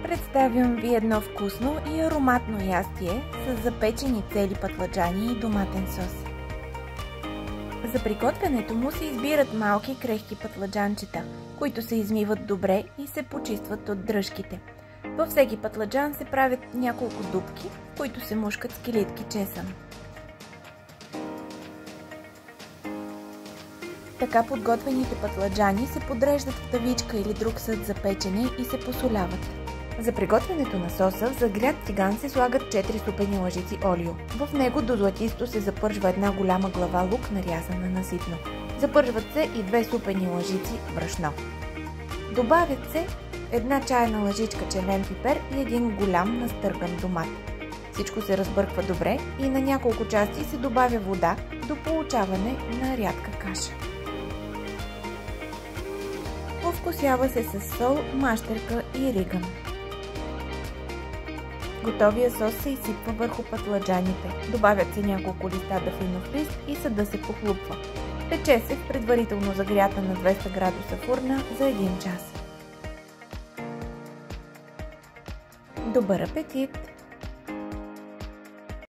Представям ви едно вкусно и ароматно ястие с запечени цели пътладжани и доматен сос. За приготвянето му се избират малки крехки пътладжанчета, които се измиват добре и се почистват от дръжките. Във всеки пътладжан се правят няколко дупки, в които се мушкат скелетки чесън. Така подготвените пътладжани се подреждат в тавичка или друг съд за печене и се посоляват. За приготвянето на соса в загрят тиган се слагат 4 супени лъжици олио. В него до златисто се запържва една голяма глава лук, нарязана на ситно. Запържват се и 2 супени лъжици брашно. Добавят се една чайна лъжичка червен пипер и един голям настърган домат. Всичко се разбърква добре и на няколко части се добавя вода до получаване на рядка каша. Овкусява се с сол, мащерка и риган. Готовия сос се изсипва върху пътладжаните. Добавят се няколко листа дафинов лист и съдът се похлупва. Пече се в предварително загрята на 200 градуса фурна за 1 час. Добър апетит!